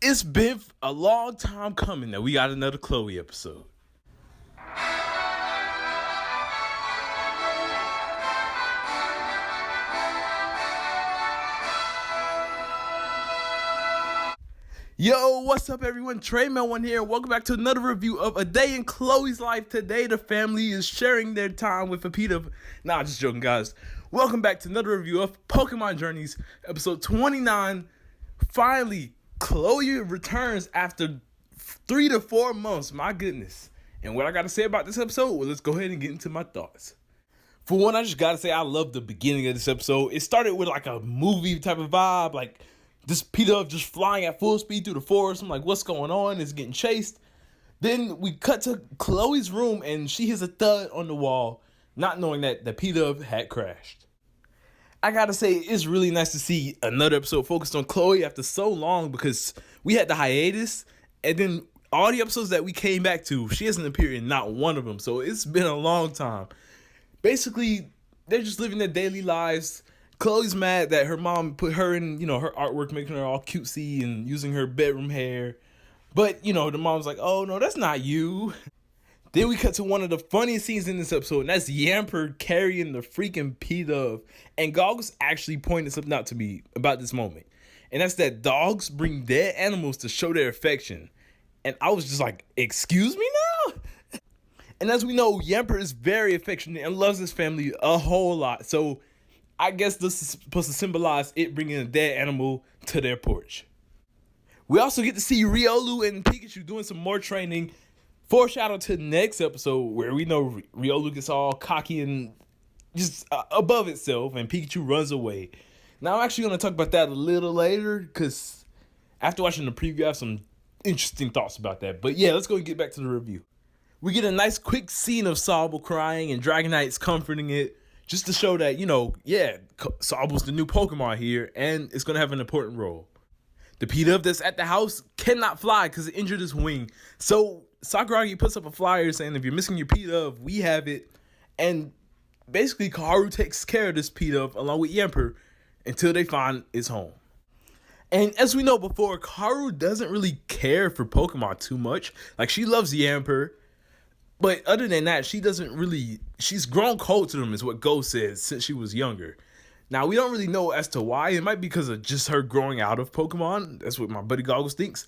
It's been a long time coming that we got another Chloe episode. Yo, what's up everyone? Trey1 here. Welcome back to another review of A Day in Chloe's Life. Today the family is sharing their time with a Peter. Nah, just joking guys. Welcome back to another review of Pokémon Journeys, episode 29. Finally, Chloe returns after 3 to 4 months. My goodness. And what I gotta say about this episode, well, let's go ahead and get into my thoughts. For one, I just gotta say I love the beginning of this episode. It started with like a movie type of vibe, like this Peter just flying at full speed through the forest. I'm like, what's going on? It's getting chased. Then we cut to Chloe's room and she hears a thud on the wall, not knowing that the Peter had crashed. I gotta say, it's really nice to see another episode focused on Chloe after so long, because we had the hiatus and then all the episodes that we came back to, she hasn't appeared in not one of them. So it's been a long time. Basically, they're just living their daily lives. Chloe's mad that her mom put her in, her artwork, making her all cutesy and using her bedroom hair. But, the mom's like, oh, no, that's not you. Then we cut to one of the funniest scenes in this episode, and that's Yamper carrying the freaking P-Dove. And Goggles actually pointed something out to me about this moment. And that's that dogs bring dead animals to show their affection. And I was just like, excuse me now? And as we know, Yamper is very affectionate and loves his family a whole lot. So I guess this is supposed to symbolize it bringing a dead animal to their porch. We also get to see Riolu and Pikachu doing some more training. Foreshadow to the next episode where we know Riolu gets all cocky and just above itself and Pikachu runs away. Now I'm actually going to talk about that a little later, because after watching the preview I have some interesting thoughts about that. But yeah, let's go and get back to the review. We get a nice quick scene of Sobble crying and Dragonite's comforting it, just to show that, Sobble's the new Pokemon here, and it's going to have an important role. The P-Dove that's at the house cannot fly because it injured his wing. So Sakuragi puts up a flyer saying, if you're missing your P-Dove, we have it. And basically, Kaoru takes care of this P-Dove along with Yamper until they find its home. And as we know before, Kaoru doesn't really care for Pokemon too much. Like, she loves Yamper. But other than that, she's grown cold to them, is what Go says, since she was younger. Now, we don't really know as to why. It might be because of just her growing out of Pokemon. That's what my buddy Goggles thinks.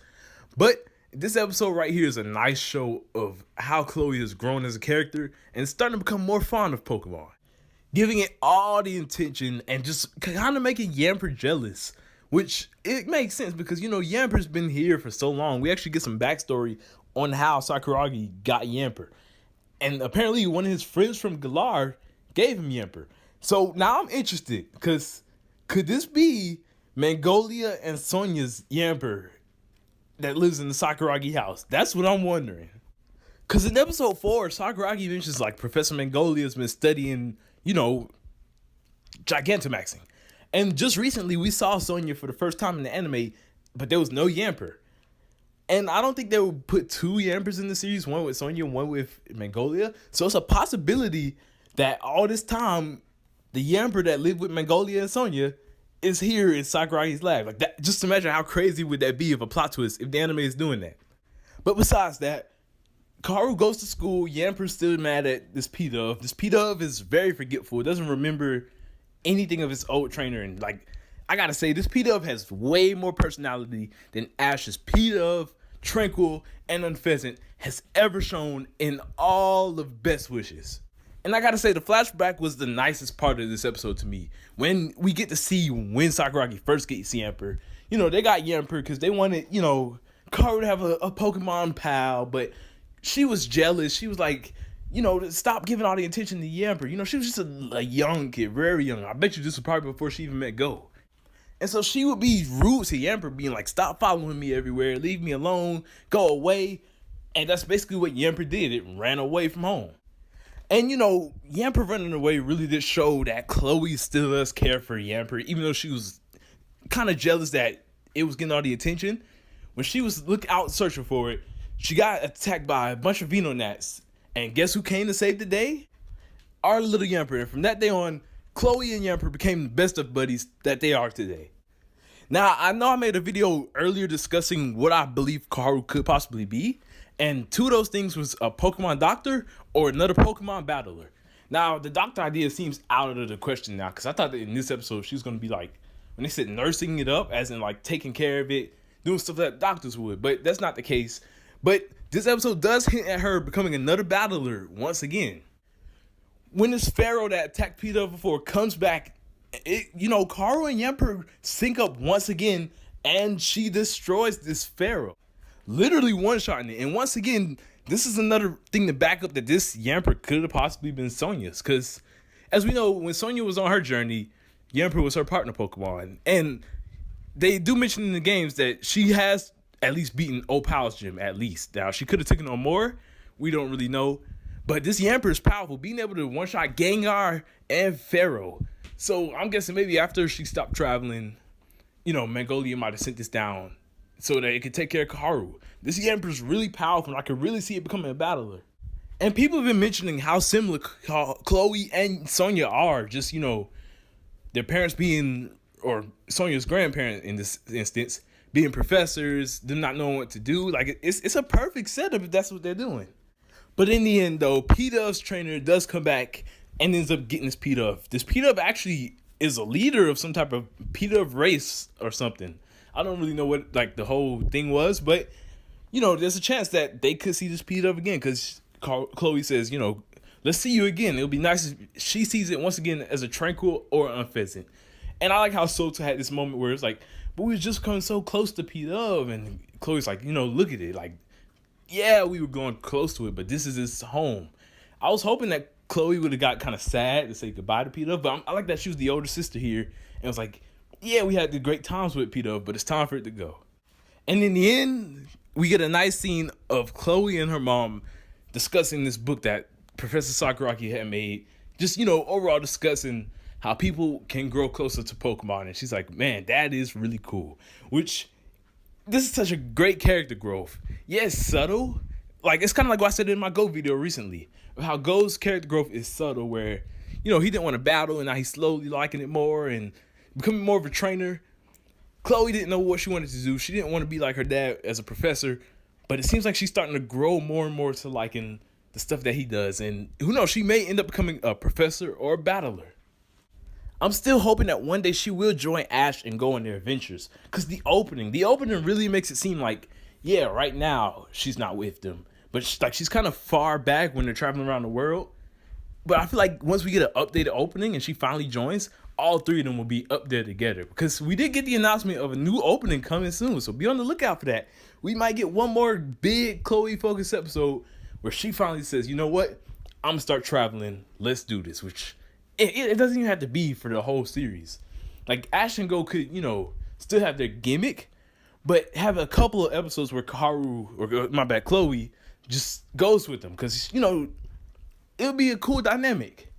But this episode right here is a nice show of how Chloe has grown as a character and is starting to become more fond of Pokemon. Giving it all the attention and just kind of making Yamper jealous. Which, it makes sense because, Yamper's been here for so long. We actually get some backstory on how Sakuragi got Yamper. And apparently one of his friends from Galar gave him Yamper. So now I'm interested, because could this be Magnolia and Sonia's Yamper that lives in the Sakuragi house? That's what I'm wondering. Because in episode 4, Sakuragi mentions like Professor Magnolia's been studying, Gigantamaxing. And just recently we saw Sonia for the first time in the anime, but there was no Yamper. And I don't think they would put 2 Yampers in the series, one with Sonia, one with Magnolia. So it's a possibility that all this time, the Yamper that lived with Magnolia and Sonia is here in Sakuragi's lab. Like that, just imagine how crazy would that be of a plot twist if the anime is doing that. But besides that, Kaoru goes to school. Yamper's still mad at this P-Dove. This P-Dove is very forgetful. It doesn't remember anything of its old trainer. And I gotta say, this P-Dove has way more personality than Ash's P-Dove, Tranquil, and Unpheasant has ever shown in all of Best Wishes. And I gotta say, the flashback was the nicest part of this episode to me. When we get to see when Sakuragi first gets Yamper. They got Yamper because they wanted, Kaoru to have a Pokemon pal, but she was jealous. She was like, stop giving all the attention to Yamper. She was just a young kid, very young. I bet you this was probably before she even met Go. And so she would be rude to Yamper, being like, stop following me everywhere, leave me alone, go away. And that's basically what Yamper did. It ran away from home. And, Yamper running away really did show that Chloe still does care for Yamper, even though she was kind of jealous that it was getting all the attention. When she was out searching for it, she got attacked by a bunch of Venonats. And guess who came to save the day? Our little Yamper. And from that day on, Chloe and Yamper became the best of buddies that they are today. Now, I know I made a video earlier discussing what I believe Kaharu could possibly be, and two of those things was a Pokemon doctor or another Pokemon battler. Now, the doctor idea seems out of the question now, because I thought that in this episode she was going to be like, when they said nursing it up, as in like taking care of it, doing stuff that doctors would, but that's not the case. But this episode does hint at her becoming another battler once again. When this Pharaoh that attacked Peter before comes back, Kaharu and Yamper sync up once again, and she destroys this Pharaoh. Literally one-shotting it. And once again, this is another thing to back up that this Yamper could have possibly been Sonya's. Because, as we know, when Sonya was on her journey, Yamper was her partner Pokemon. And they do mention in the games that she has at least beaten Opal's gym, at least. Now, she could have taken on more. We don't really know. But this Yamper is powerful, being able to one-shot Gengar and Pharaoh. So I'm guessing maybe after she stopped traveling, Mongolia might have sent this down so that it could take care of Kaharu. This Yamper is really powerful, and I could really see it becoming a battler. And people have been mentioning how similar Chloe and Sonya are. Just, their parents being, or Sonya's grandparent in this instance, being professors, them not knowing what to do. Like, it's a perfect setup if that's what they're doing. But in the end, though, P-Dove's trainer does come back and ends up getting this P-Dove. This P-Dove actually is a leader of some type of P-Dove race or something. I don't really know what the whole thing was, but there's a chance that they could see this P-Dove again, because Chloe says, let's see you again. It'll be nice if she sees it once again as a tranquil or unpheasant. And I like how Sota had this moment where it's like, but we were just coming so close to P-Dove, and Chloe's like, look at it. Like, yeah, we were going close to it, but this is his home. I was hoping that Chloe would have got kind of sad to say goodbye to P-Dove, but I like that she was the older sister here, and was like, yeah, we had the great times with P-Dove, but it's time for it to go. And in the end, we get a nice scene of Chloe and her mom discussing this book that Professor Sakuragi had made, just, overall discussing how people can grow closer to Pokemon, and she's like, man, that is really cool, which, this is such a great character growth. Yeah, it's subtle. Like, it's kind of like what I said in my Go video recently, how Go's character growth is subtle, where, he didn't want to battle, and now he's slowly liking it more and becoming more of a trainer. Chloe didn't know what she wanted to do. She didn't want to be like her dad as a professor, but it seems like she's starting to grow more and more to liking the stuff that he does. And who knows, she may end up becoming a professor or a battler. I'm still hoping that one day she will join Ash and go on their adventures, because the opening really makes it seem like, yeah, right now she's not with them, but she's kind of far back when they're traveling around the world. But I feel like once we get an updated opening and she finally joins, all three of them will be up there together, because we did get the announcement of a new opening coming soon, so be on the lookout for that. We might get one more big Chloe focused episode where she finally says, you know what, I'm gonna start traveling, let's do this, which it doesn't even have to be for the whole series. Like, Ash and Go could, still have their gimmick, but have a couple of episodes where Chloe just goes with them, because, it'll be a cool dynamic.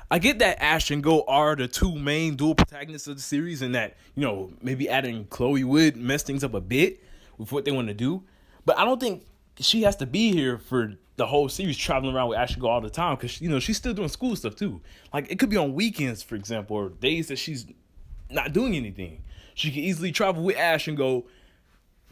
I get that Ash and Go are the two main dual protagonists of the series, and that, maybe adding Chloe would mess things up a bit with what they want to do, but I don't think she has to be here for the whole series, traveling around with Ash and Go all the time, because, she's still doing school stuff too. Like, it could be on weekends, for example, or days that she's not doing anything. She could easily travel with Ash and Go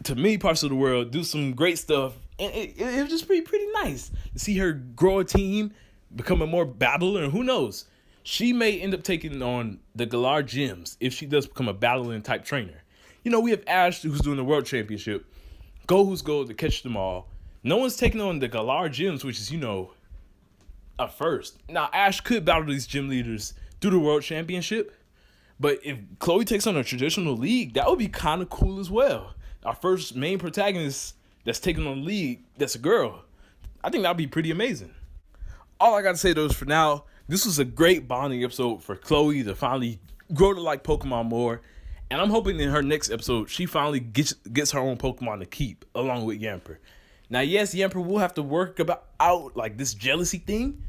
to many parts of the world, do some great stuff, and it was just pretty nice to see her grow a team, become a more battler, and who knows, she may end up taking on the Galar gyms if she does become a battling type trainer. We have Ash, who's doing the world championship, Go, who's going to catch them all. No one's taking on the Galar gyms, which is, a first. Now, Ash could battle these gym leaders through the world championship, but if Chloe takes on a traditional league, that would be kind of cool as well. Our first main protagonist that's taking on the league, that's a girl. I think that would be pretty amazing. All I got to say, though, is for now, this was a great bonding episode for Chloe to finally grow to like Pokemon more. And I'm hoping in her next episode, she finally gets her own Pokemon to keep, along with Yamper. Now, yes, Yamper will have to work out like this jealousy thing,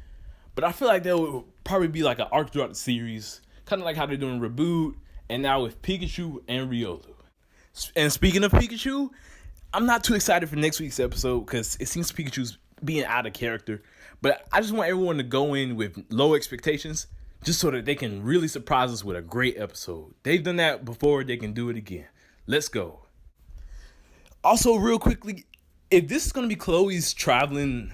but I feel like there will probably be like an arc throughout the series, kind of like how they're doing Reboot, and now with Pikachu and Riolu. And speaking of Pikachu, I'm not too excited for next week's episode, because it seems Pikachu's being out of character, but I just want everyone to go in with low expectations, just so that they can really surprise us with a great episode. They've done that before, they can do it again. Let's go. Also, real quickly, if this is going to be Chloe's traveling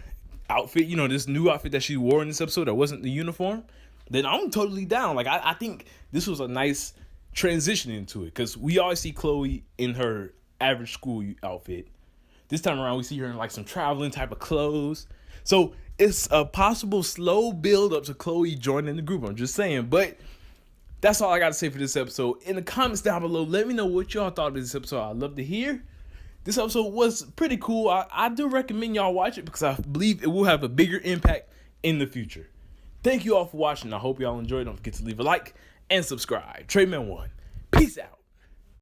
outfit, you know, this new outfit that she wore in this episode that wasn't the uniform, then I'm totally down. Like, I think this was a nice transition into it, because we always see Chloe in her average school outfit. This time around, we see her in like some traveling type of clothes. So it's a possible slow build up to Chloe joining the group. I'm just saying. But that's all I got to say for this episode. In the comments down below, let me know what y'all thought of this episode. I'd love to hear. This episode was pretty cool. I do recommend y'all watch it, because I believe it will have a bigger impact in the future. Thank you all for watching. I hope y'all enjoyed. Don't forget to leave a like and subscribe. TreyMan1. Peace out.